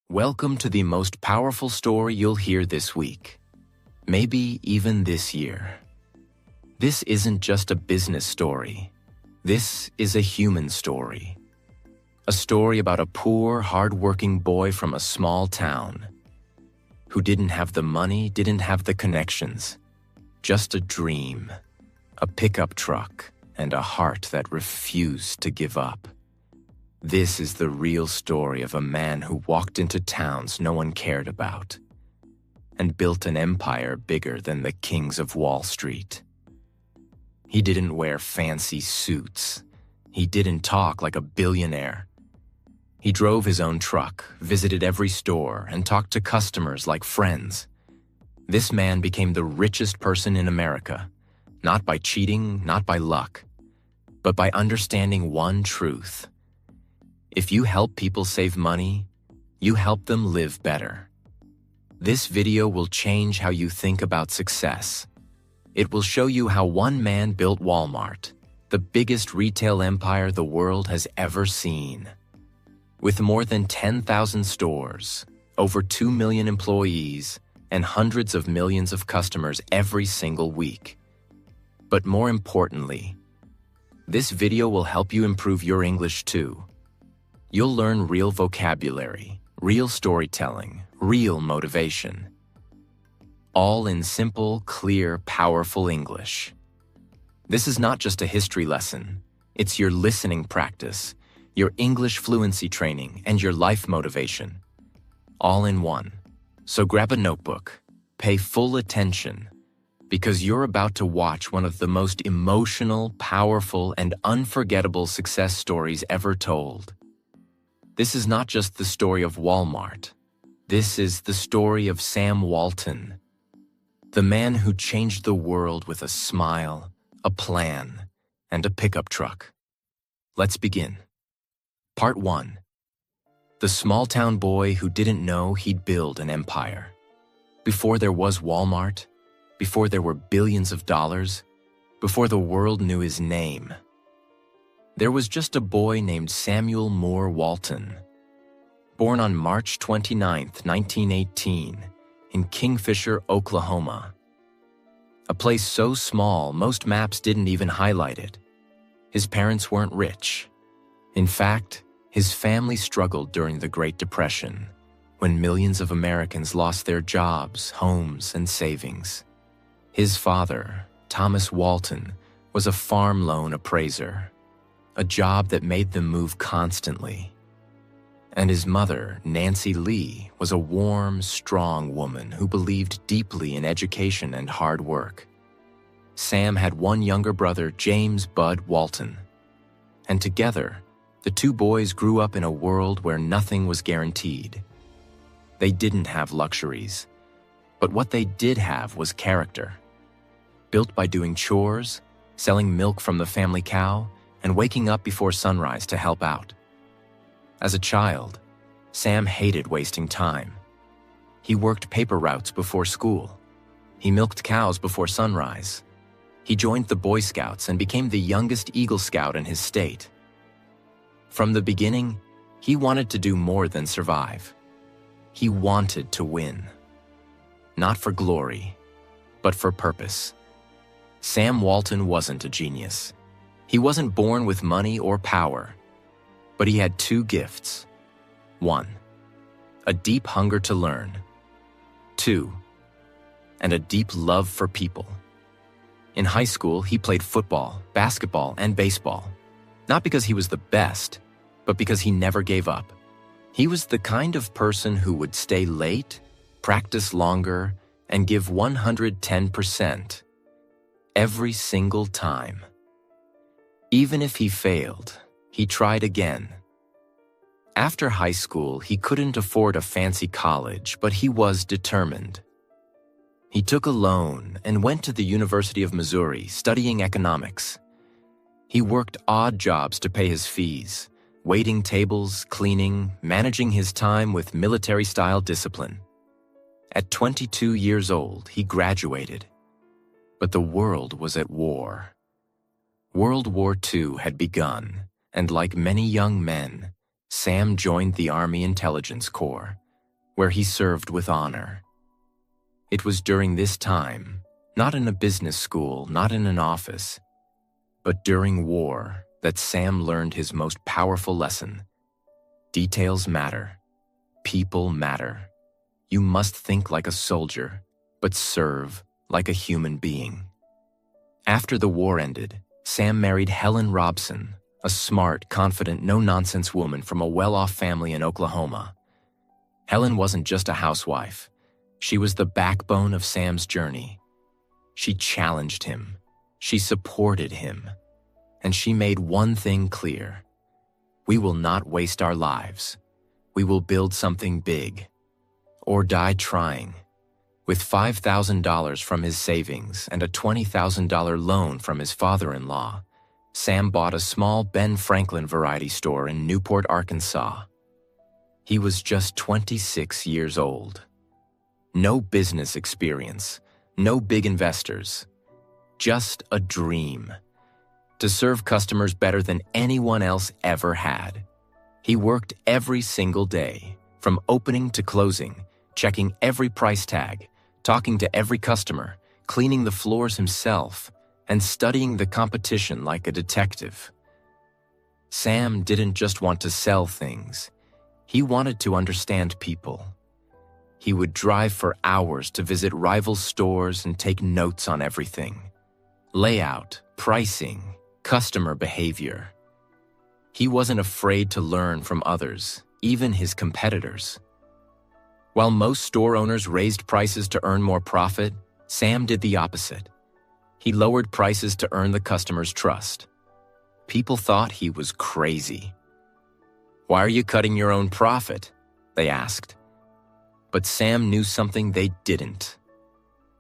Welcome to the most powerful story you'll hear this week. Maybe even this year. This isn't just a business story. This is a human story. A story about a poor, hard-working boy from a small town who didn't have the money, didn't have the connections, just a dream, a pickup truck, and a heart that refused to give up. This is the real story of a man who walked into towns no one cared about and built an empire bigger than the kings of Wall Street. He didn't wear fancy suits. He didn't talk like a billionaire. He drove his own truck, visited every store, and talked to customers like friends. This man became the richest person in America, not by cheating, not by luck, but by understanding one truth. If you help people save money, you help them live better. This video will change how you think about success. It will show you how one man built Walmart, the biggest retail empire the world has ever seen. With more than 10,000 stores, over 2 million employees, and hundreds of millions of customers every single week. But more importantly, this video will help you improve your English too. You'll learn real vocabulary, real storytelling, real motivation. All in simple, clear, powerful English. This is not just a history lesson. It's your listening practice, your English fluency training, and your life motivation. All in one. So grab a notebook, pay full attention, because you're about to watch one of the most emotional, powerful, and unforgettable success stories ever told. This is not just the story of Walmart. This is the story of Sam Walton, the man who changed the world with a smile, a plan, and a pickup truck. Let's begin. Part 1. The small-town boy who didn't know he'd build an empire. Before there was Walmart, before there were billions of dollars, before the world knew his name, there was just a boy named Samuel Moore Walton, born on March 29, 1918, in Kingfisher, Oklahoma. A place so small, most maps didn't even highlight it. His parents weren't rich. In fact, his family struggled during the Great Depression, when millions of Americans lost their jobs, homes, and savings. His father, Thomas Walton, was a farm loan appraiser, a job that made them move constantly. And his mother, Nancy Lee, was a warm, strong woman who believed deeply in education and hard work. Sam had one younger brother, James Bud Walton. And together, the two boys grew up in a world where nothing was guaranteed. They didn't have luxuries, but what they did have was character. Built by doing chores, selling milk from the family cow, and waking up before sunrise to help out. As a child, Sam hated wasting time. He worked paper routes before school. He milked cows before sunrise. He joined the Boy Scouts and became the youngest Eagle Scout in his state. From the beginning, he wanted to do more than survive. He wanted to win. Not for glory, but for purpose. Sam Walton wasn't a genius. He wasn't born with money or power, but he had two gifts. 1, a deep hunger to learn. 2, and a deep love for people. In high school, he played football, basketball, and baseball. Not because he was the best, but because he never gave up. He was the kind of person who would stay late, practice longer, and give 110% every single time. Even if he failed, he tried again. After high school, he couldn't afford a fancy college, but he was determined. He took a loan and went to the University of Missouri studying economics. He worked odd jobs to pay his fees, waiting tables, cleaning, managing his time with military-style discipline. At 22 years old, he graduated. But the world was at war. World War II had begun, and like many young men, Sam joined the Army Intelligence Corps, where he served with honor. It was during this time, not in a business school, not in an office, but during war, that Sam learned his most powerful lesson. Details matter. People matter. You must think like a soldier, but serve like a human being. After the war ended, Sam married Helen Robson, a smart, confident, no-nonsense woman from a well-off family in Oklahoma. Helen wasn't just a housewife. She was the backbone of Sam's journey. She challenged him. She supported him. And she made one thing clear. We will not waste our lives. We will build something big. Or die trying. With $5,000 from his savings and a $20,000 loan from his father-in-law, Sam bought a small Ben Franklin variety store in Newport, Arkansas. He was just 26 years old. No business experience, no big investors, just a dream. To serve customers better than anyone else ever had. He worked every single day, from opening to closing, checking every price tag, talking to every customer, cleaning the floors himself, and studying the competition like a detective. Sam didn't just want to sell things. He wanted to understand people. He would drive for hours to visit rival stores and take notes on everything. Layout, pricing, customer behavior. He wasn't afraid to learn from others, even his competitors. While most store owners raised prices to earn more profit, Sam did the opposite. He lowered prices to earn the customer's trust. People thought he was crazy. "Why are you cutting your own profit?" they asked. But Sam knew something they didn't.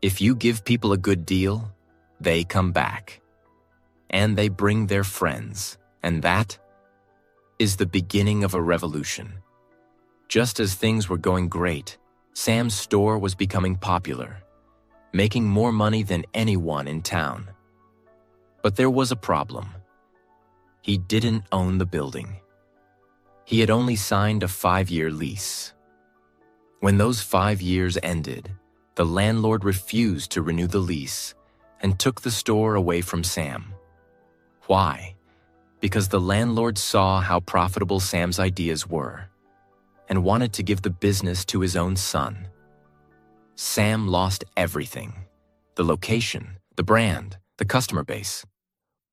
If you give people a good deal, they come back. And they bring their friends, and that is the beginning of a revolution. Just as things were going great, Sam's store was becoming popular, making more money than anyone in town. But there was a problem. He didn't own the building. He had only signed a 5-year lease. When those 5 years ended, the landlord refused to renew the lease and took the store away from Sam. Why? Because the landlord saw how profitable Sam's ideas were and wanted to give the business to his own son. Sam lost everything. The location, the brand, the customer base.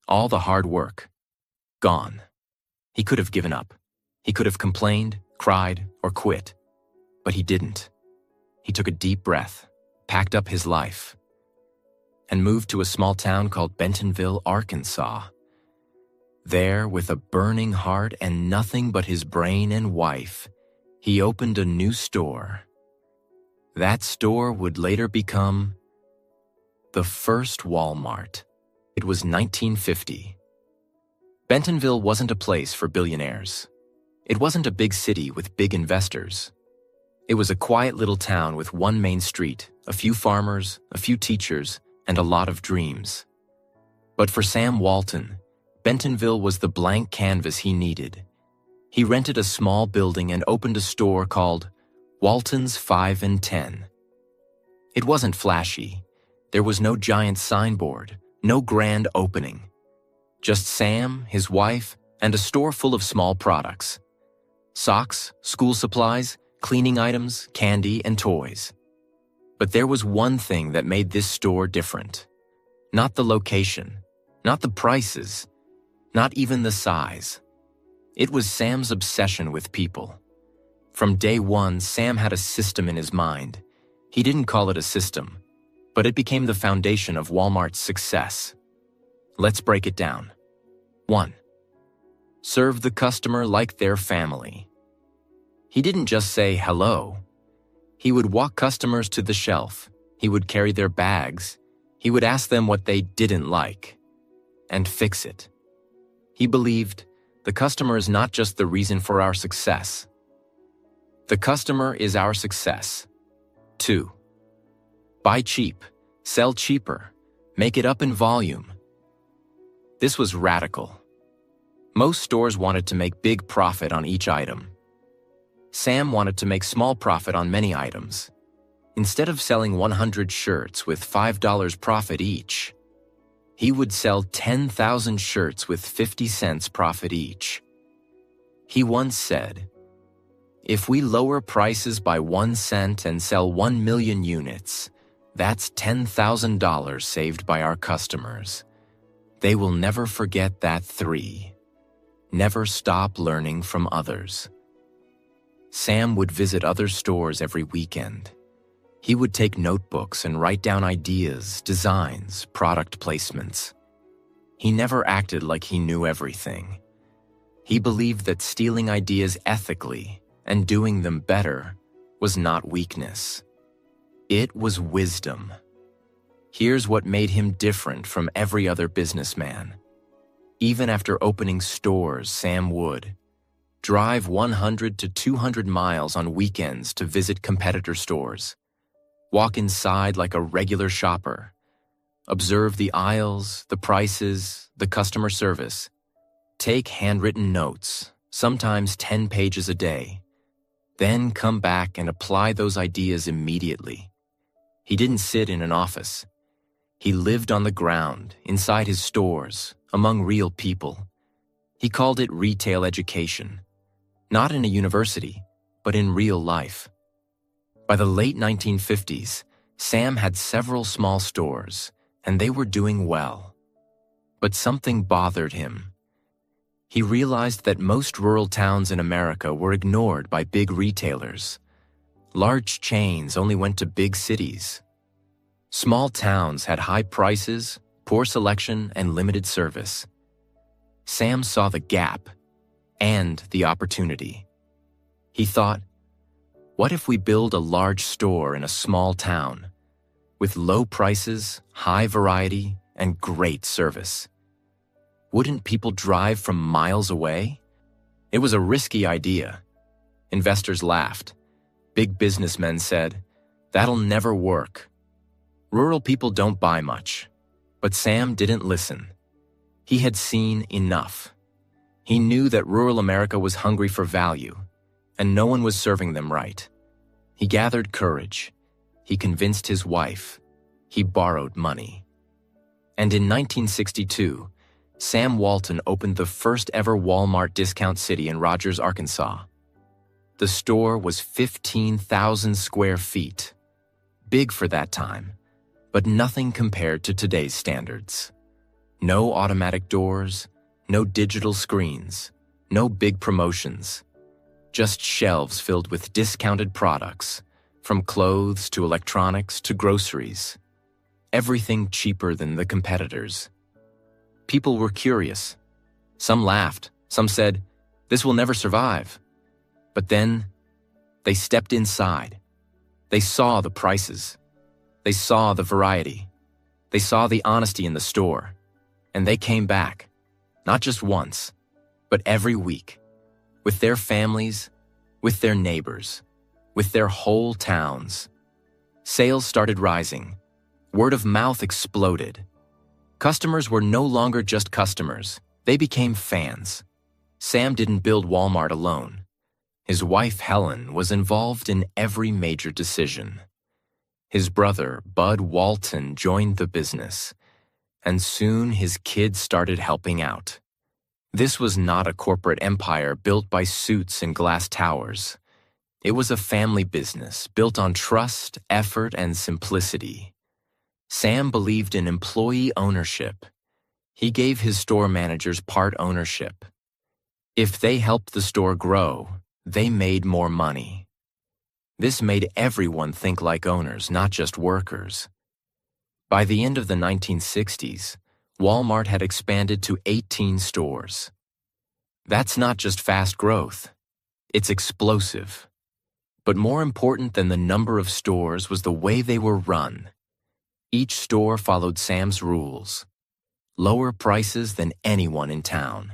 All the hard work. Gone. He could have given up. He could have complained, cried, or quit. But he didn't. He took a deep breath, packed up his life, and moved to a small town called Bentonville, Arkansas. There, with a burning heart and nothing but his brain and wife, he opened a new store. That store would later become the first Walmart. It was 1950. Bentonville wasn't a place for billionaires. It wasn't a big city with big investors. It was a quiet little town with one main street, a few farmers, a few teachers, and a lot of dreams. But for Sam Walton, Bentonville was the blank canvas he needed. He rented a small building and opened a store called Walton's 5 and 10. It wasn't flashy. There was no giant signboard, no grand opening. Just Sam, his wife, and a store full of small products. Socks, school supplies, cleaning items, candy, and toys. But there was one thing that made this store different. Not the location, not the prices, not even the size. It was Sam's obsession with people. From day one, Sam had a system in his mind. He didn't call it a system, but it became the foundation of Walmart's success. Let's break it down. 1. Serve the customer like their family. He didn't just say hello. He would walk customers to the shelf. He would carry their bags. He would ask them what they didn't like and fix it. He believed the customer is not just the reason for our success. The customer is our success. 2. Buy cheap, sell cheaper, make it up in volume. This was radical. Most stores wanted to make big profit on each item. Sam wanted to make small profit on many items. Instead of selling 100 shirts with $5 profit each, he would sell 10,000 shirts with 50 cents profit each. He once said, "If we lower prices by 1 cent and sell 1 million units, that's $10,000 saved by our customers. They will never forget that 3. Never stop learning from others." Sam would visit other stores every weekend. He would take notebooks and write down ideas, designs, product placements. He never acted like he knew everything. He believed that stealing ideas ethically and doing them better was not weakness. It was wisdom. Here's what made him different from every other businessman. Even after opening stores, Sam would drive 100 to 200 miles on weekends to visit competitor stores, walk inside like a regular shopper, observe the aisles, the prices, the customer service, take handwritten notes, sometimes 10 pages a day, then come back and apply those ideas immediately. He didn't sit in an office. He lived on the ground, inside his stores, among real people. He called it retail education, not in a university, but in real life. By the late 1950s, Sam had several small stores, and they were doing well. But something bothered him. He realized that most rural towns in America were ignored by big retailers. Large chains only went to big cities. Small towns had high prices, poor selection, and limited service. Sam saw the gap and the opportunity. He thought, what if we build a large store in a small town with low prices, high variety, and great service? Wouldn't people drive from miles away? It was a risky idea. Investors laughed. Big businessmen said, "That'll never work." Rural people don't buy much. But Sam didn't listen. He had seen enough. He knew that rural America was hungry for value, and no one was serving them right. He gathered courage. He convinced his wife. He borrowed money. And in 1962, Sam Walton opened the first ever Walmart Discount City in Rogers, Arkansas. The store was 15,000 square feet. Big for that time, but nothing compared to today's standards. No automatic doors, no digital screens, no big promotions. Just shelves filled with discounted products, from clothes to electronics to groceries. Everything cheaper than the competitors. People were curious. Some laughed. Some said, "This will never survive." But then, they stepped inside. They saw the prices. They saw the variety. They saw the honesty in the store. And they came back, not just once, but every week, with their families, with their neighbors, with their whole towns. Sales started rising. Word of mouth exploded. Customers were no longer just customers. They became fans. Sam didn't build Walmart alone. His wife, Helen, was involved in every major decision. His brother, Bud Walton, joined the business, and soon his kids started helping out. This was not a corporate empire built by suits and glass towers. It was a family business built on trust, effort, and simplicity. Sam believed in employee ownership. He gave his store managers part ownership. If they helped the store grow, they made more money. This made everyone think like owners, not just workers. By the end of the 1960s, Walmart had expanded to 18 stores. That's not just fast growth. It's explosive. But more important than the number of stores was the way they were run. Each store followed Sam's rules. Lower prices than anyone in town.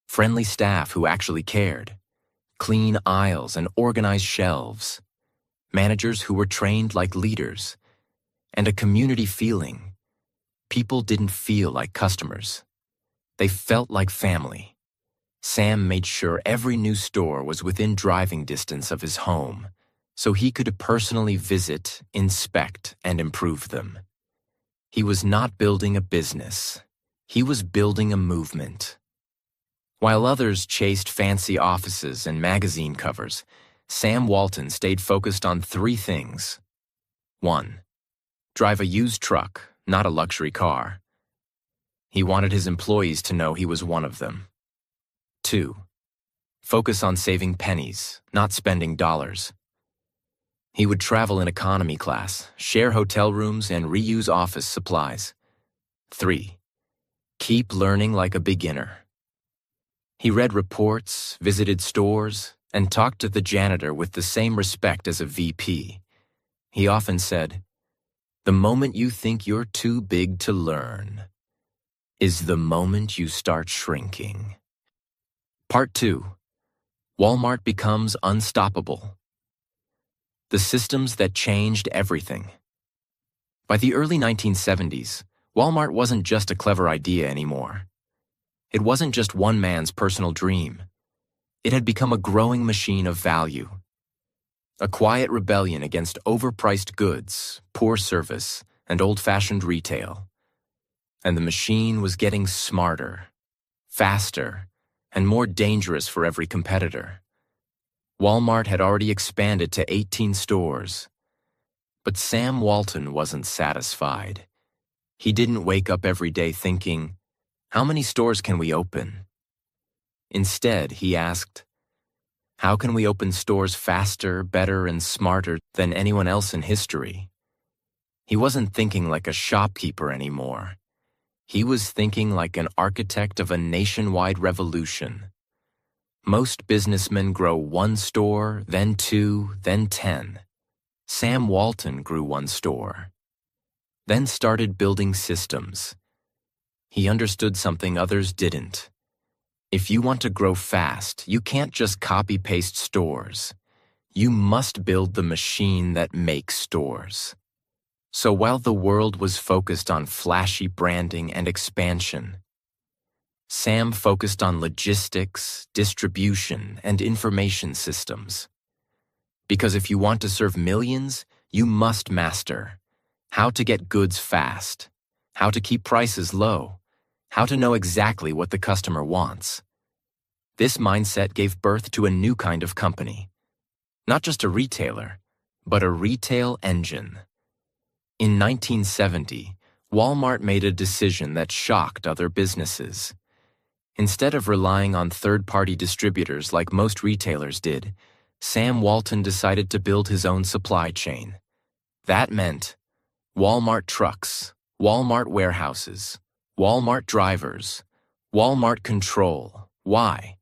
Friendly staff who actually cared. Clean aisles and organized shelves. Managers who were trained like leaders. And a community feeling. People didn't feel like customers. They felt like family. Sam made sure every new store was within driving distance of his home, so he could personally visit, inspect, and improve them. He was not building a business. He was building a movement. While others chased fancy offices and magazine covers, Sam Walton stayed focused on three things. 1. Drive a used truck, not a luxury car. He wanted his employees to know he was one of them. 2. Focus on saving pennies, not spending dollars. He would travel in economy class, share hotel rooms, and reuse office supplies. 3. Keep learning like a beginner. He read reports, visited stores, and talked to the janitor with the same respect as a VP. He often said, "The moment you think you're too big to learn is the moment you start shrinking." Part 2. Walmart becomes unstoppable. The systems that changed everything. By the early 1970s, Walmart wasn't just a clever idea anymore. It wasn't just one man's personal dream. It had become a growing machine of value. A quiet rebellion against overpriced goods, poor service, and old-fashioned retail. And the machine was getting smarter, faster, and more dangerous for every competitor. Walmart had already expanded to 18 stores. But Sam Walton wasn't satisfied. He didn't wake up every day thinking, "How many stores can we open?" Instead, he asked, "How can we open stores faster, better, and smarter than anyone else in history?" He wasn't thinking like a shopkeeper anymore. He was thinking like an architect of a nationwide revolution. Most businessmen grow one store, then 2, then 10. Sam Walton grew one store, then started building systems. He understood something others didn't. If you want to grow fast, you can't just copy-paste stores. You must build the machine that makes stores. So while the world was focused on flashy branding and expansion, Sam focused on logistics, distribution, and information systems. Because if you want to serve millions, you must master how to get goods fast, how to keep prices low, how to know exactly what the customer wants. This mindset gave birth to a new kind of company. Not just a retailer, but a retail engine. In 1970, Walmart made a decision that shocked other businesses. Instead of relying on third-party distributors like most retailers did, Sam Walton decided to build his own supply chain. That meant Walmart trucks, Walmart warehouses, Walmart drivers, Walmart control. Why?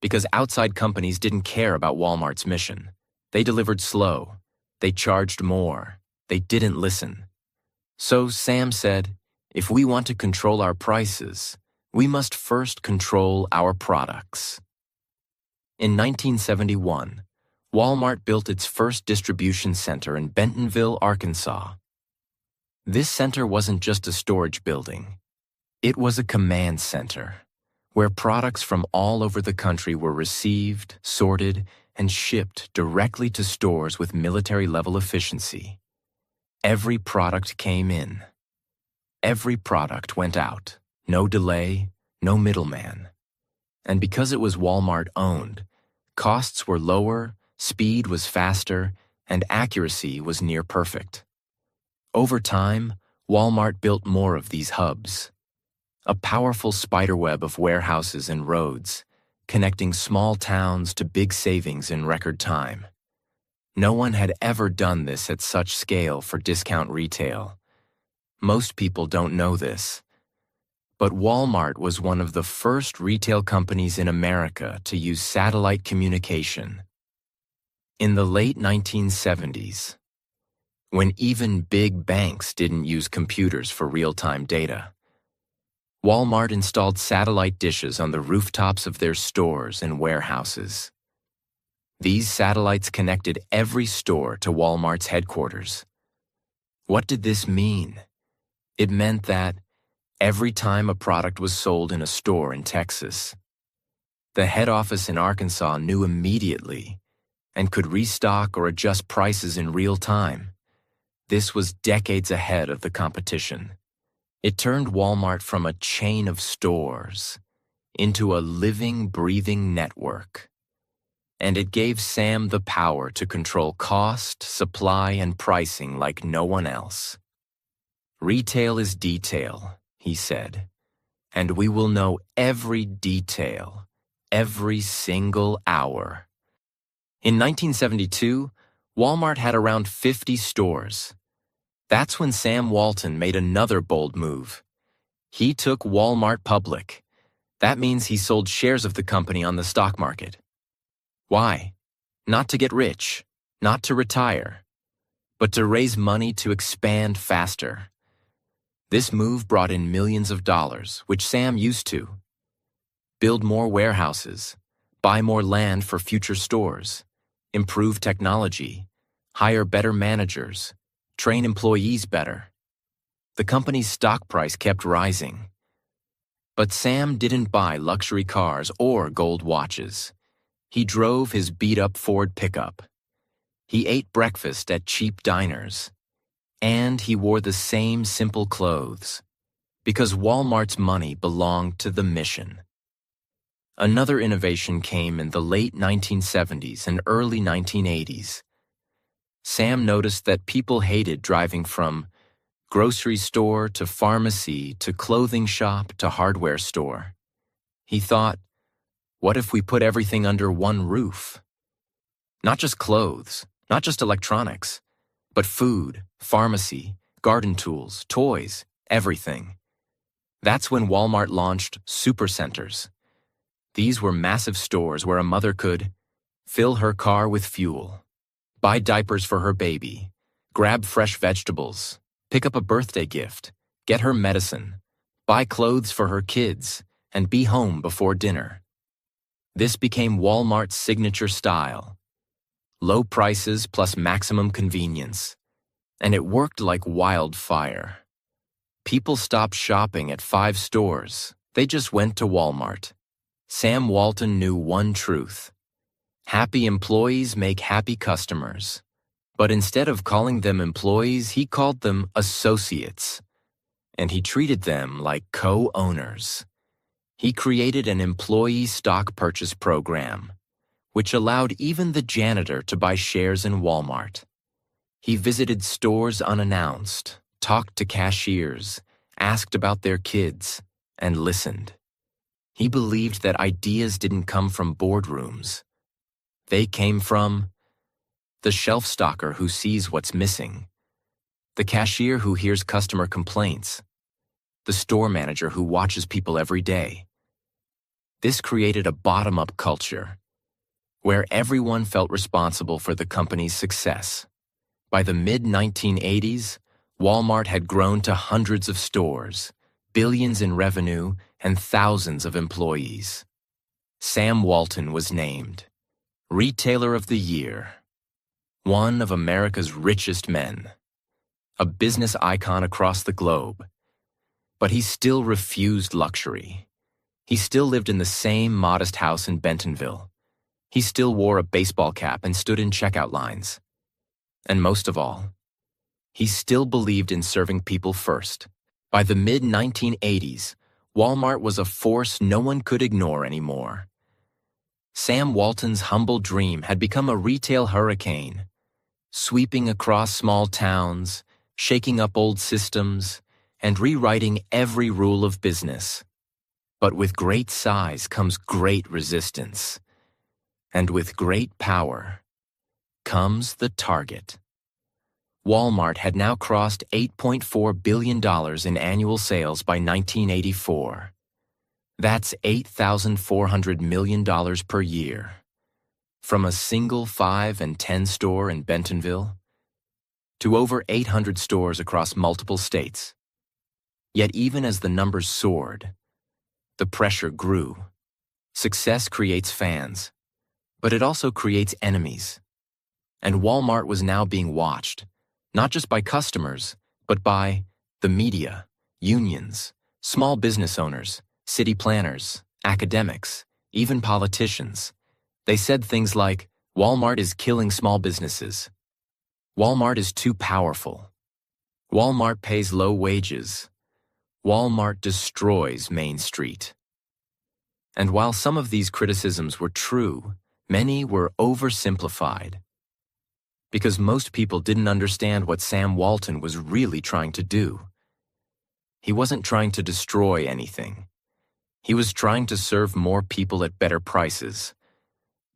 Because outside companies didn't care about Walmart's mission. They delivered slow. They charged more. They didn't listen. So Sam said, if we want to control our prices, we must first control our products. In 1971, Walmart built its first distribution center in Bentonville, Arkansas. This center wasn't just a storage building. It was a command center, where products from all over the country were received, sorted, and shipped directly to stores with military-level efficiency. Every product came in. Every product went out. No delay, no middleman. And because it was Walmart-owned, costs were lower, speed was faster, and accuracy was near perfect. Over time, Walmart built more of these hubs. A powerful spiderweb of warehouses and roads, connecting small towns to big savings in record time. No one had ever done this at such scale for discount retail. Most people don't know this. But Walmart was one of the first retail companies in America to use satellite communication. In the late 1970s, when even big banks didn't use computers for real-time data, Walmart installed satellite dishes on the rooftops of their stores and warehouses. These satellites connected every store to Walmart's headquarters. What did this mean? It meant that every time a product was sold in a store in Texas, The head office in Arkansas knew immediately and could restock or adjust prices in real time. This was decades ahead of the competition. It turned Walmart from a chain of stores into a living, breathing network. And it gave Sam the power to control cost, supply, and pricing like no one else. "Retail is detail," he said, "and we will know every detail, every single hour." In 1972, Walmart had around 50 stores. That's when Sam Walton made another bold move. He took Walmart public. That means he sold shares of the company on the stock market. Why? Not to get rich, not to retire, but to raise money to expand faster. This move brought in millions of dollars, which Sam used to. Build more warehouses, buy more land for future stores, improve technology, hire better managers, train employees better. The company's stock price kept rising. But Sam didn't buy luxury cars or gold watches. He drove his beat-up Ford pickup. He ate breakfast at cheap diners. And he wore the same simple clothes, because Walmart's money belonged to the mission. Another innovation came in the late 1970s and early 1980s. Sam noticed that people hated driving from grocery store to pharmacy to clothing shop to hardware store. He thought, what if we put everything under one roof? Not just clothes, not just electronics, but food, pharmacy, garden tools, toys, everything. That's when Walmart launched supercenters. These were massive stores where a mother could fill her car with fuel, buy diapers for her baby, grab fresh vegetables, pick up a birthday gift, get her medicine, buy clothes for her kids, and be home before dinner. This became Walmart's signature style. Low prices plus maximum convenience. And it worked like wildfire. People stopped shopping at 5 stores. They just went to Walmart. Sam Walton knew one truth. Happy employees make happy customers. But instead of calling them employees, he called them associates. And he treated them like co-owners. He created an employee stock purchase program, which allowed even the janitor to buy shares in Walmart. He visited stores unannounced, talked to cashiers, asked about their kids, and listened. He believed that ideas didn't come from boardrooms. They came from the shelf stocker who sees what's missing, the cashier who hears customer complaints, the store manager who watches people every day. This created a bottom-up culture where everyone felt responsible for the company's success. By the mid-1980s, Walmart had grown to hundreds of stores, billions in revenue, and thousands of employees. Sam Walton was named Retailer of the Year, one of America's richest men, a business icon across the globe. But he still refused luxury. He still lived in the same modest house in Bentonville. He still wore a baseball cap and stood in checkout lines. And most of all, he still believed in serving people first. By the mid-1980s, Walmart was a force no one could ignore anymore. Sam Walton's humble dream had become a retail hurricane, sweeping across small towns, shaking up old systems, and rewriting every rule of business. But with great size comes great resistance. And with great power comes the target. Walmart had now crossed $8.4 billion in annual sales by 1984. That's $8,400 million per year. From a single 5 and 10 store in Bentonville to over 800 stores across multiple states. Yet even as the numbers soared, the pressure grew. Success creates fans, but it also creates enemies. And Walmart was now being watched, not just by customers, but by the media, unions, small business owners, city planners, academics, even politicians. They said things like, Walmart is killing small businesses. Walmart is too powerful. Walmart pays low wages. Walmart destroys Main Street. And while some of these criticisms were true, many were oversimplified. Because most people didn't understand what Sam Walton was really trying to do. He wasn't trying to destroy anything. He was trying to serve more people at better prices.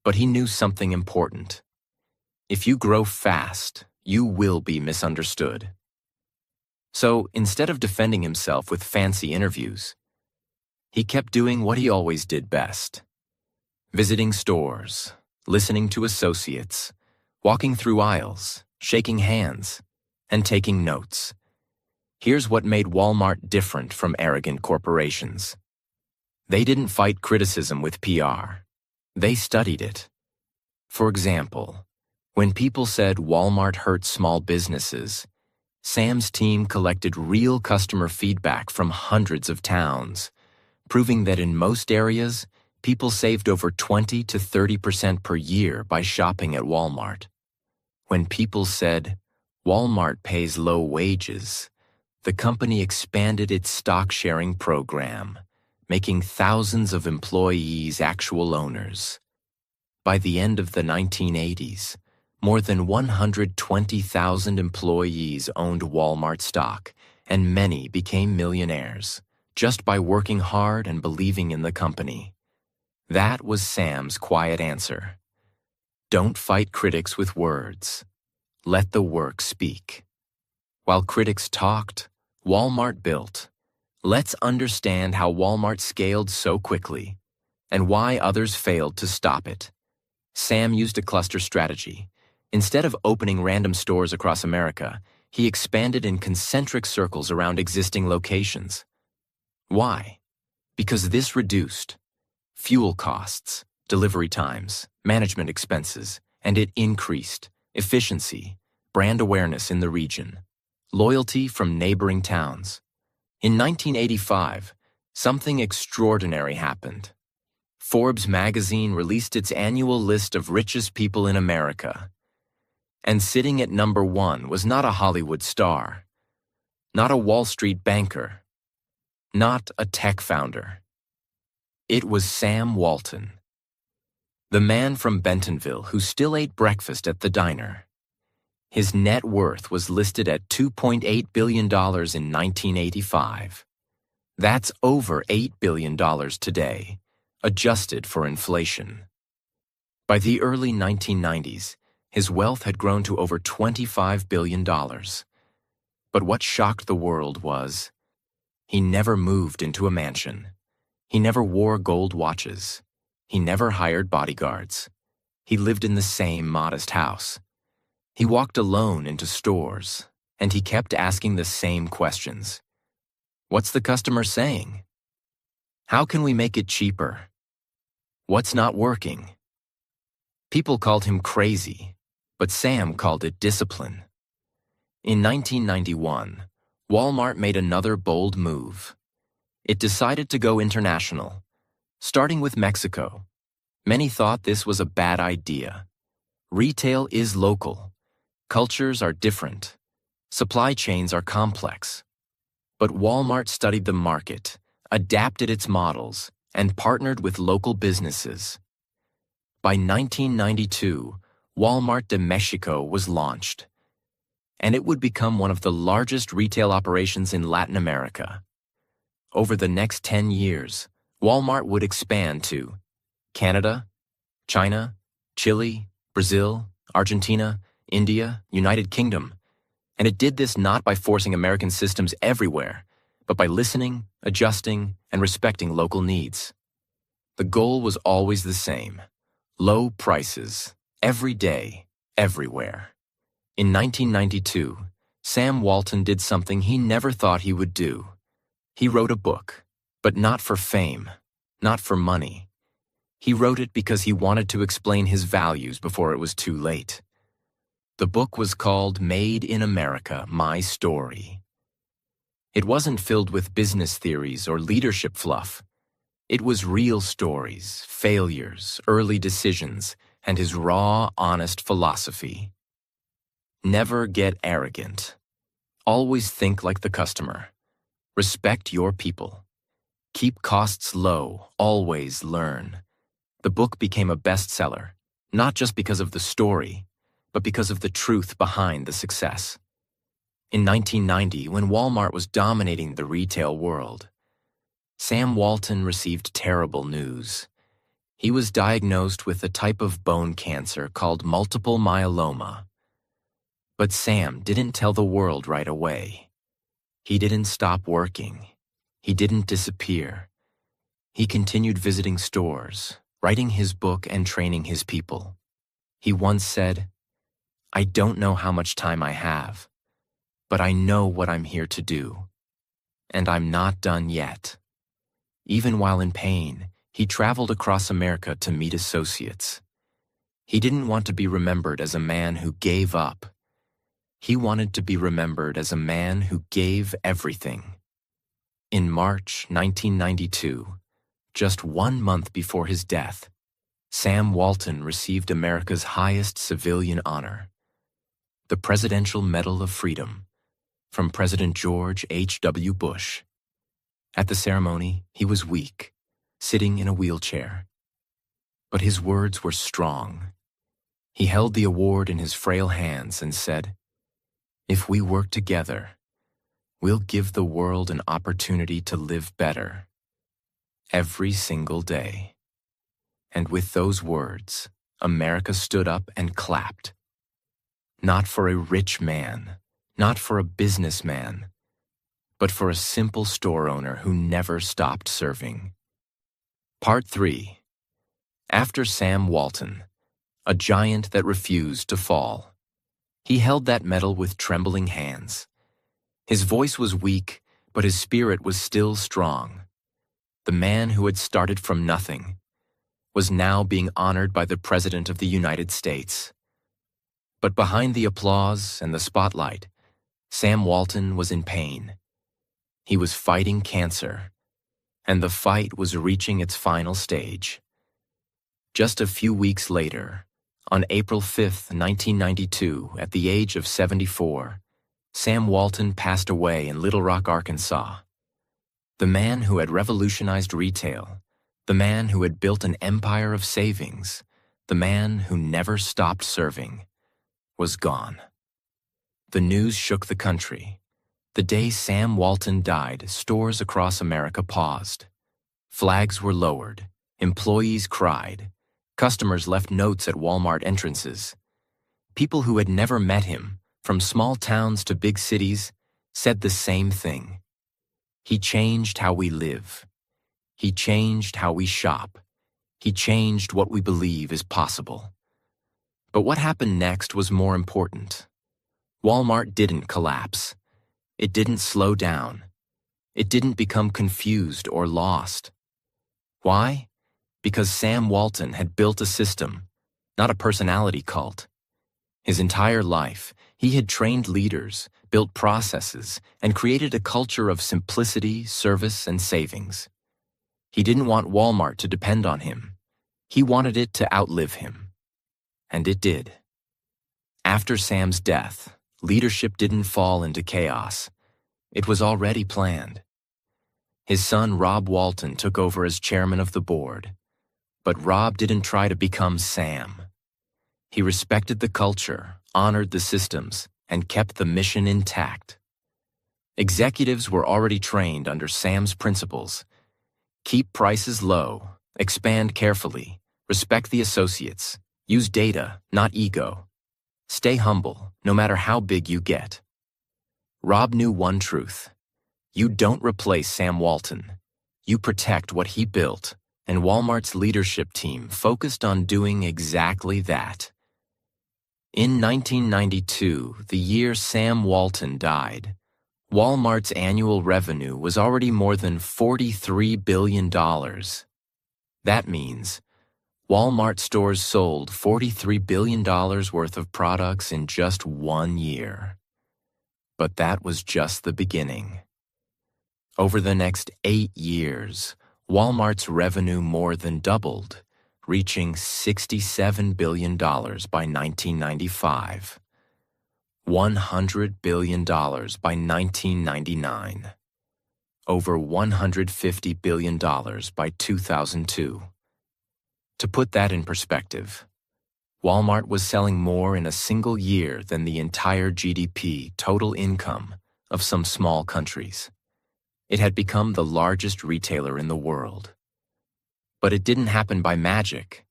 But he knew something important. If you grow fast, you will be misunderstood. So instead of defending himself with fancy interviews, he kept doing what he always did best. Visiting stores, listening to associates, walking through aisles, shaking hands, and taking notes. Here's what made Walmart different from arrogant corporations. They didn't fight criticism with PR. They studied it. For example, when people said Walmart hurt small businesses, Sam's team collected real customer feedback from hundreds of towns, proving that in most areas, people saved over 20 to 30% per year by shopping at Walmart. When people said, Walmart pays low wages, the company expanded its stock-sharing program, making thousands of employees actual owners. By the end of the 1980s, more than 120,000 employees owned Walmart stock, and many became millionaires, just by working hard and believing in the company. That was Sam's quiet answer. Don't fight critics with words. Let the work speak. While critics talked, Walmart built. Let's understand how Walmart scaled so quickly, and why others failed to stop it. Sam used a cluster strategy. Instead of opening random stores across America, he expanded in concentric circles around existing locations. Why? Because this reduced fuel costs, delivery times, management expenses, and it increased efficiency, brand awareness in the region, loyalty from neighboring towns. In 1985, something extraordinary happened. Forbes magazine released its annual list of richest people in America. And sitting at number 1 was not a Hollywood star, not a Wall Street banker, not a tech founder. It was Sam Walton, the man from Bentonville who still ate breakfast at the diner. His net worth was listed at $2.8 billion in 1985. That's over $8 billion today, adjusted for inflation. By the early 1990s, his wealth had grown to over $25 billion. But what shocked the world was, he never moved into a mansion. He never wore gold watches. He never hired bodyguards. He lived in the same modest house. He walked alone into stores, and he kept asking the same questions. What's the customer saying? How can we make it cheaper? What's not working? People called him crazy, but Sam called it discipline. In 1991, Walmart made another bold move. It decided to go international, starting with Mexico. Many thought this was a bad idea. Retail is local. Cultures are different. Supply chains are complex. But Walmart studied the market, adapted its models, and partnered with local businesses. By 1992, Walmart de Mexico was launched, and it would become one of the largest retail operations in Latin America. Over the next 10 years, Walmart would expand to Canada, China, Chile, Brazil, Argentina, India, United Kingdom, and it did this not by forcing American systems everywhere, but by listening, adjusting, and respecting local needs. The goal was always the same: low prices, every day, everywhere. In 1992, Sam Walton did something he never thought he would do. He wrote a book, but not for fame, not for money. He wrote it because he wanted to explain his values before it was too late. The book was called Made in America: My Story. It wasn't filled with business theories or leadership fluff. It was real stories, failures, early decisions, and his raw, honest philosophy. Never get arrogant. Always think like the customer. Respect your people. Keep costs low, always learn. The book became a bestseller, not just because of the story, but because of the truth behind the success. In 1990, when Walmart was dominating the retail world, Sam Walton received terrible news. He was diagnosed with a type of bone cancer called multiple myeloma. But Sam didn't tell the world right away. He didn't stop working. He didn't disappear. He continued visiting stores, writing his book and training his people. He once said, "I don't know how much time I have, but I know what I'm here to do. And I'm not done yet." Even while in pain, he traveled across America to meet associates. He didn't want to be remembered as a man who gave up. He wanted to be remembered as a man who gave everything. In March 1992, just 1 month before his death, Sam Walton received America's highest civilian honor, the Presidential Medal of Freedom, from President George H.W. Bush. At the ceremony, he was weak, sitting in a wheelchair. But his words were strong. He held the award in his frail hands and said, "If we work together, we'll give the world an opportunity to live better every single day." And with those words, America stood up and clapped. Not for a rich man, not for a businessman, but for a simple store owner who never stopped serving. Part 3. After Sam Walton, a giant that refused to fall. He held that medal with trembling hands. His voice was weak, but his spirit was still strong. The man who had started from nothing was now being honored by the President of the United States. But behind the applause and the spotlight, Sam Walton was in pain. He was fighting cancer, and the fight was reaching its final stage. Just a few weeks later, on April 5, 1992, at the age of 74, Sam Walton passed away in Little Rock, Arkansas. The man who had revolutionized retail, the man who had built an empire of savings, the man who never stopped serving, was gone. The news shook the country. The day Sam Walton died, stores across America paused. Flags were lowered, employees cried, customers left notes at Walmart entrances. People who had never met him, from small towns to big cities, said the same thing. He changed how we live. He changed how we shop. He changed what we believe is possible. But what happened next was more important. Walmart didn't collapse. It didn't slow down. It didn't become confused or lost. Why? Because Sam Walton had built a system, not a personality cult. His entire life, he had trained leaders, built processes, and created a culture of simplicity, service, and savings. He didn't want Walmart to depend on him. He wanted it to outlive him. And it did. After Sam's death, leadership didn't fall into chaos. It was already planned. His son Rob Walton took over as chairman of the board. But Rob didn't try to become Sam. He respected the culture, honored the systems, and kept the mission intact. Executives were already trained under Sam's principles. Keep prices low, expand carefully, respect the associates, use data, not ego. Stay humble, no matter how big you get. Rob knew one truth. You don't replace Sam Walton. You protect what he built, and Walmart's leadership team focused on doing exactly that. In 1992, the year Sam Walton died, Walmart's annual revenue was already more than $43 billion. That means Walmart stores sold $43 billion worth of products in just 1 year. But that was just the beginning. Over the next 8 years, Walmart's revenue more than doubled, reaching $67 billion by 1995, $100 billion by 1999, over $150 billion by 2002. To put that in perspective, Walmart was selling more in a single year than the entire GDP total income of some small countries. It had become the largest retailer in the world. But it didn't happen by magic.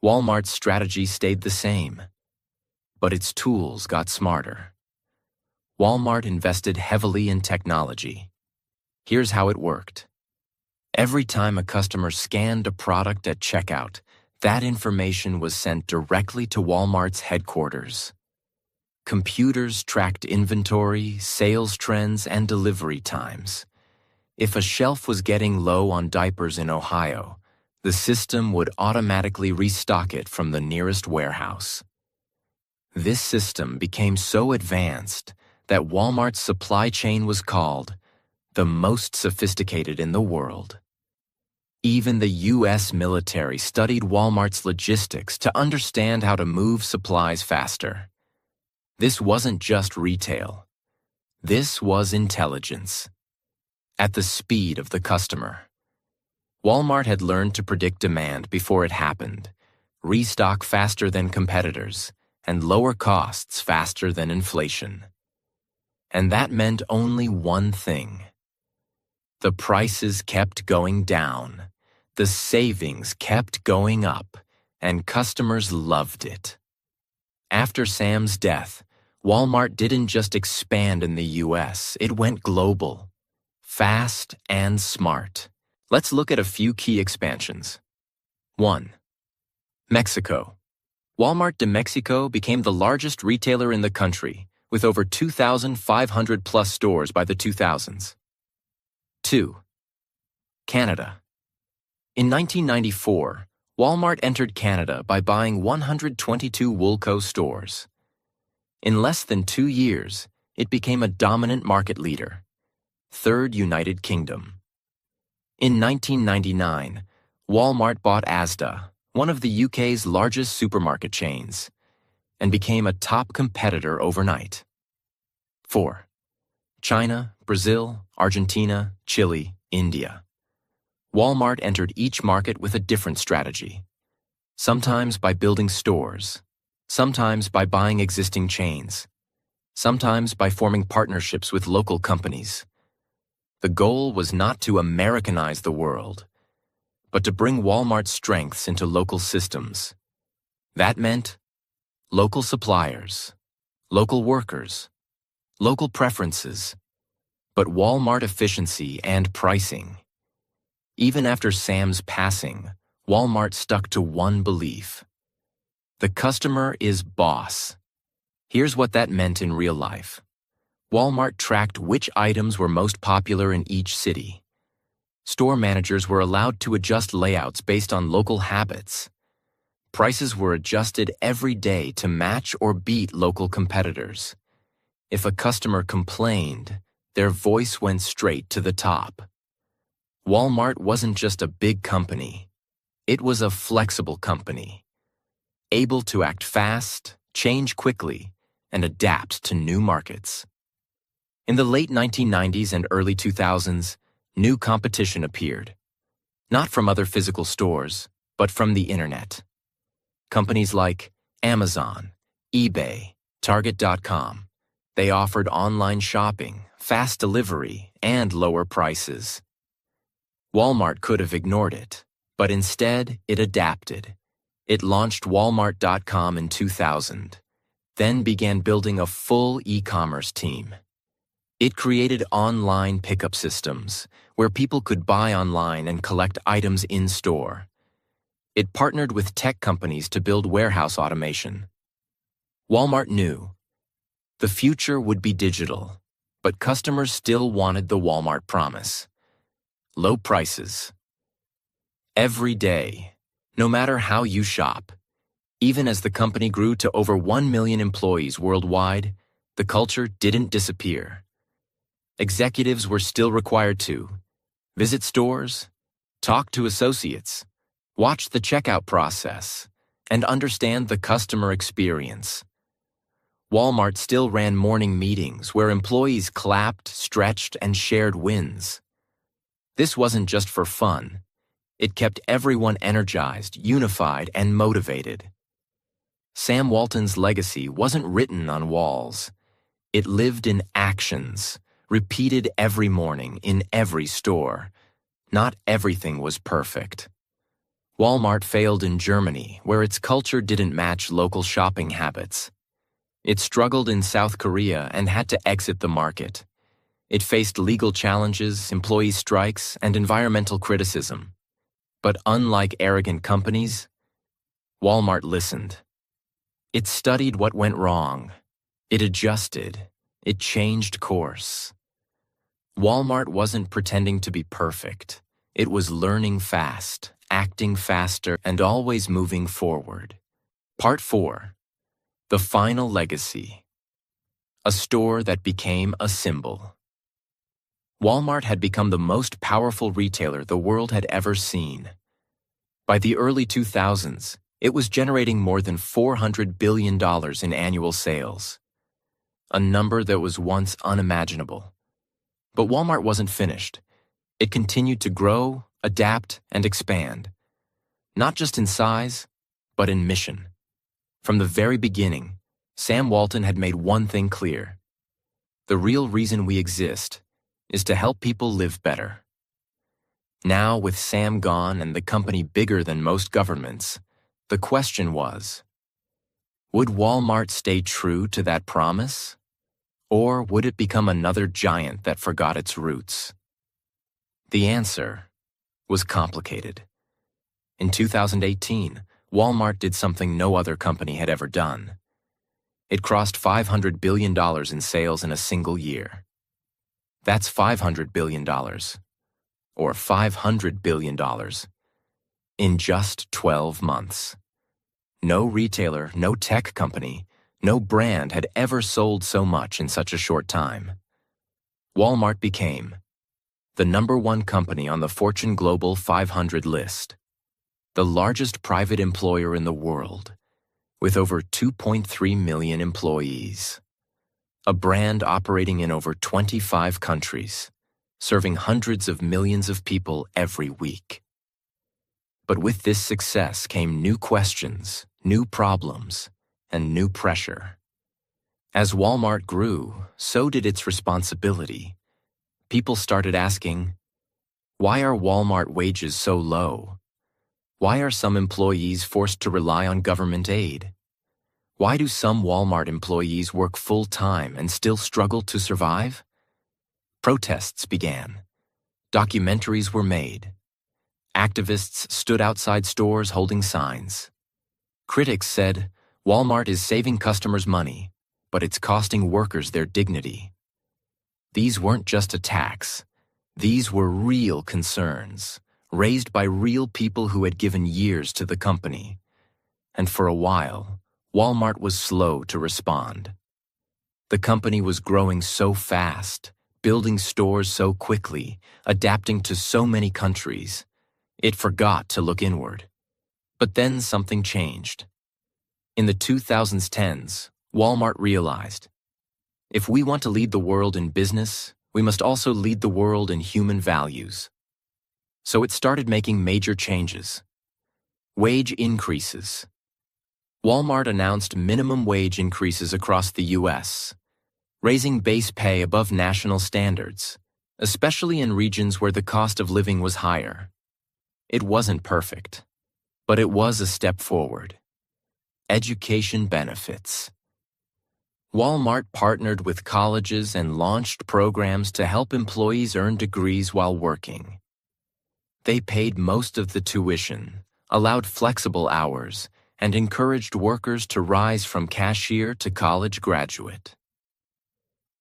Walmart's strategy stayed the same, but its tools got smarter. Walmart invested heavily in technology. Here's how it worked. Every time a customer scanned a product at checkout, that information was sent directly to Walmart's headquarters. Computers tracked inventory, sales trends, and delivery times. If a shelf was getting low on diapers in Ohio, the system would automatically restock it from the nearest warehouse. This system became so advanced that Walmart's supply chain was called the most sophisticated in the world. Even the U.S. military studied Walmart's logistics to understand how to move supplies faster. This wasn't just retail. This was intelligence. At the speed of the customer. Walmart had learned to predict demand before it happened, restock faster than competitors, and lower costs faster than inflation. And that meant only one thing. The prices kept going down, the savings kept going up, and customers loved it. After Sam's death, Walmart didn't just expand in the U.S., it went global. Fast and smart. Let's look at a few key expansions. 1. Mexico. Walmart de Mexico became the largest retailer in the country, with over 2,500 plus stores by the 2000s. 2. Canada. In 1994, Walmart entered Canada by buying 122 Woolco stores. In less than 2 years, it became a dominant market leader. 3rd United Kingdom. In 1999, Walmart bought Asda, one of the UK's largest supermarket chains, and became a top competitor overnight. 4. China, Brazil, Argentina, Chile, India. Walmart entered each market with a different strategy, sometimes by building stores, sometimes by buying existing chains, sometimes by forming partnerships with local companies. The goal was not to Americanize the world, but to bring Walmart's strengths into local systems. That meant local suppliers, local workers, local preferences, but Walmart efficiency and pricing. Even after Sam's passing, Walmart stuck to one belief. The customer is boss. Here's what that meant in real life. Walmart tracked which items were most popular in each city. Store managers were allowed to adjust layouts based on local habits. Prices were adjusted every day to match or beat local competitors. If a customer complained, their voice went straight to the top. Walmart wasn't just a big company. It was a flexible company, able to act fast, change quickly, and adapt to new markets. In the late 1990s and early 2000s, new competition appeared. Not from other physical stores, but from the internet. Companies like Amazon, eBay, Target.com. They offered online shopping, fast delivery, and lower prices. Walmart could have ignored it, but instead it adapted. It launched Walmart.com in 2000, then began building a full e-commerce team. It created online pickup systems where people could buy online and collect items in-store. It partnered with tech companies to build warehouse automation. Walmart knew the future would be digital, but customers still wanted the Walmart promise. Low prices. Every day, no matter how you shop. Even as the company grew to over 1 million employees worldwide, the culture didn't disappear. Executives were still required to visit stores, Talk to associates, watch the checkout process, and understand the customer experience. Walmart still ran morning meetings where employees clapped, stretched, and shared wins. This wasn't just for fun. It kept everyone energized, unified, and motivated. Sam Walton's legacy wasn't written on walls. It lived in actions, repeated every morning in every store. Not everything was perfect. Walmart failed in Germany, where its culture didn't match local shopping habits. It struggled in South Korea and had to exit the market. It faced legal challenges, employee strikes, and environmental criticism. But unlike arrogant companies, Walmart listened. It studied what went wrong. It adjusted. It changed course. Walmart wasn't pretending to be perfect. It was learning fast, acting faster, and always moving forward. Part 4. The Final Legacy. A store that became a symbol. Walmart had become the most powerful retailer the world had ever seen. By the early 2000s, it was generating more than $400 billion in annual sales, a number that was once unimaginable. But Walmart wasn't finished. It continued to grow, adapt, and expand, not just in size, but in mission. From the very beginning, Sam Walton had made one thing clear. The real reason we exist is to help people live better. Now, with Sam gone and the company bigger than most governments, the question was, would Walmart stay true to that promise? Or would it become another giant that forgot its roots? The answer was complicated. In 2018, Walmart did something no other company had ever done. It crossed $500 billion in sales in a single year. That's $500 billion, or $500 billion, in just 12 months. No retailer, no tech company, no brand had ever sold so much in such a short time. Walmart became the #1 company on the Fortune Global 500 list, the largest private employer in the world, with over 2.3 million employees. A brand operating in over 25 countries, serving hundreds of millions of people every week. But with this success came new questions, new problems, and new pressure. As Walmart grew, so did its responsibility. People started asking, why are Walmart wages so low? Why are some employees forced to rely on government aid? Why do some Walmart employees work full-time and still struggle to survive? Protests began. Documentaries were made. Activists stood outside stores holding signs. Critics said, Walmart is saving customers money, but it's costing workers their dignity. These weren't just attacks. These were real concerns, raised by real people who had given years to the company. And for a while, Walmart was slow to respond. The company was growing so fast, building stores so quickly, adapting to so many countries, it forgot to look inward. But then something changed. In the 2010s, Walmart realized, if we want to lead the world in business, we must also lead the world in human values. So it started making major changes. Wage increases. Walmart announced minimum wage increases across the U.S., raising base pay above national standards, especially in regions where the cost of living was higher. It wasn't perfect, but it was a step forward. Education benefits. Walmart partnered with colleges and launched programs to help employees earn degrees while working. They paid most of the tuition, allowed flexible hours, and encouraged workers to rise from cashier to college graduate.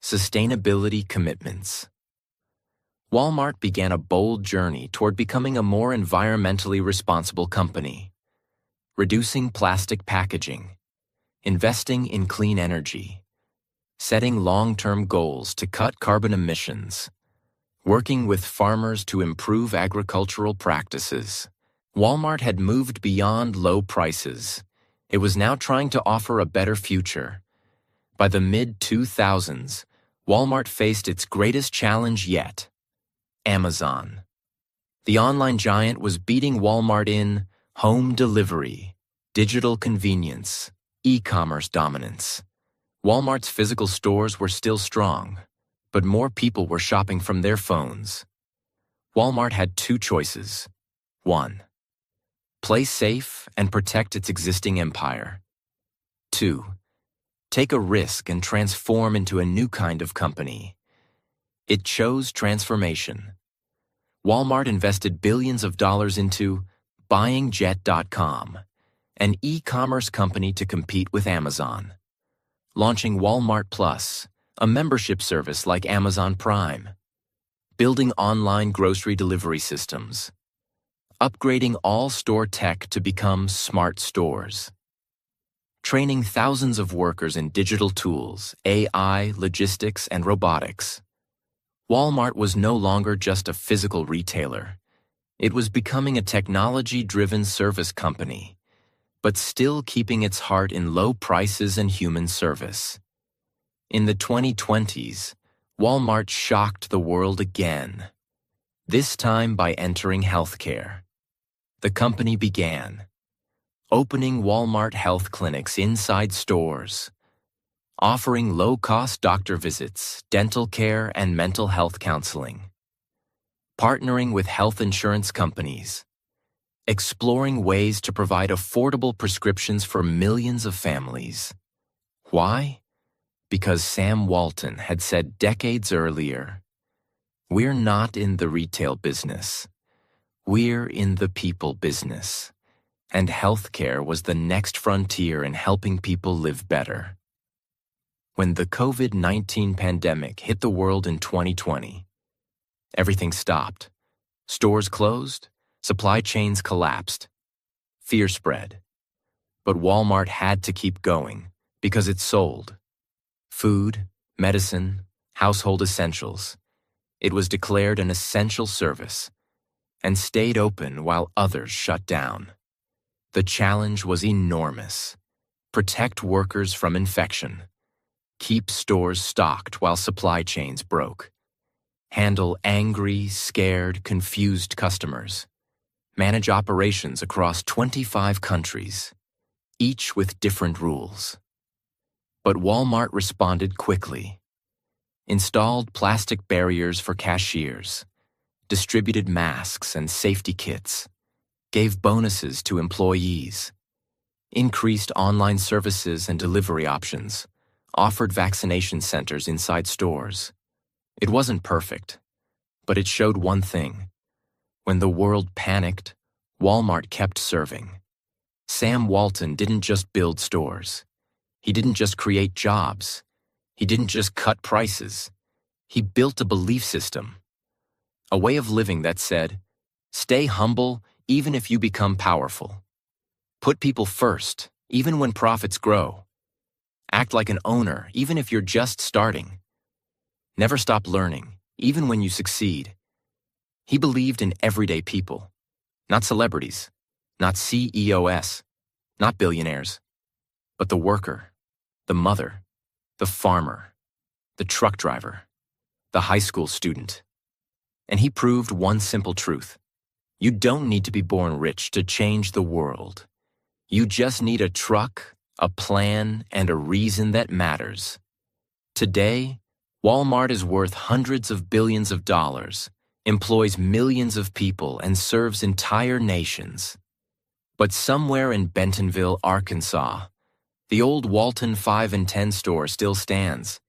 Sustainability commitments. Walmart began a bold journey toward becoming a more environmentally responsible company, reducing plastic packaging, investing in clean energy, setting long-term goals to cut carbon emissions. working with farmers to improve agricultural practices. Walmart had moved beyond low prices. It was now trying to offer a better future. By the mid-2000s, Walmart faced its greatest challenge yet: Amazon. The online giant was beating Walmart in home delivery, digital convenience, e-commerce dominance. Walmart's physical stores were still strong, but more people were shopping from their phones. Walmart had two choices. 1. Play safe and protect its existing empire. 2. Take a risk and transform into a new kind of company. It chose transformation. Walmart invested billions of dollars into buying Jet.com, an e-commerce company to compete with Amazon, launching Walmart Plus, a membership service like Amazon Prime, building online grocery delivery systems, upgrading all store tech to become smart stores, training thousands of workers in digital tools, AI, logistics, and robotics. Walmart was no longer just a physical retailer. It was becoming a technology-driven service company, but still keeping its heart in low prices and human service. In the 2020s, Walmart shocked the world again, this time by entering healthcare. The company began opening Walmart health clinics inside stores, offering low-cost doctor visits, dental care, and mental health counseling, partnering with health insurance companies, exploring ways to provide affordable prescriptions for millions of families. Why? Because Sam Walton had said decades earlier, "We're not in the retail business. We're in the people business." And healthcare was the next frontier in helping people live better. When the COVID-19 pandemic hit the world in 2020, everything stopped. Stores closed, supply chains collapsed, fear spread. But Walmart had to keep going because it sold food, medicine, household essentials. It was declared an essential service and stayed open while others shut down. The challenge was enormous. Protect workers from infection. Keep stores stocked while supply chains broke. Handle angry, scared, confused customers. Manage operations across 25 countries, each with different rules. But Walmart responded quickly. Installed plastic barriers for cashiers, distributed masks and safety kits, gave bonuses to employees, increased online services and delivery options, offered vaccination centers inside stores. It wasn't perfect, but it showed one thing. When the world panicked, Walmart kept serving. Sam Walton didn't just build stores. He didn't just create jobs. He didn't just cut prices. He built a belief system, a way of living that said, stay humble even if you become powerful. Put people first, even when profits grow. Act like an owner, even if you're just starting. Never stop learning, even when you succeed. He believed in everyday people, not celebrities, not CEOs, not billionaires, but the worker, the mother, the farmer, the truck driver, the high school student. And he proved one simple truth. You don't need to be born rich to change the world. You just need a truck, a plan, and a reason that matters. Today, Walmart is worth hundreds of billions of dollars, employs millions of people, and serves entire nations. But somewhere in Bentonville, Arkansas, the old Walton 5 and 10 store still stands.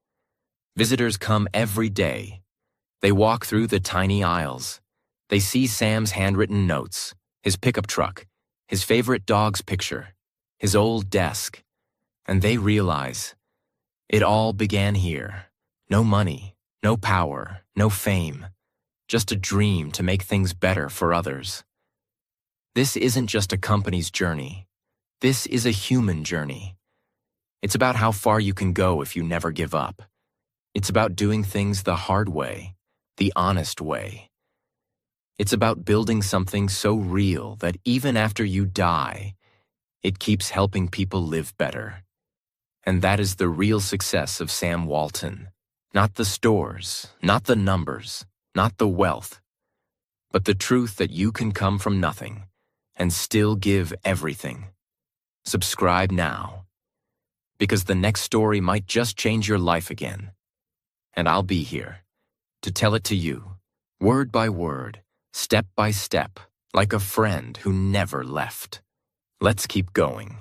Visitors come every day. They walk through the tiny aisles. They see Sam's handwritten notes, his pickup truck, his favorite dog's picture, his old desk, and they realize it all began here. No money, no power, no fame, just a dream to make things better for others. This isn't just a company's journey. This is a human journey. It's about how far you can go if you never give up. It's about doing things the hard way, the honest way. It's about building something so real that even after you die, it keeps helping people live better. And that is the real success of Sam Walton. Not the stores, not the numbers, not the wealth, but the truth that you can come from nothing and still give everything. Subscribe now, because the next story might just change your life again. And I'll be here to tell it to you, word by word, step by step, like a friend who never left. Let's keep going.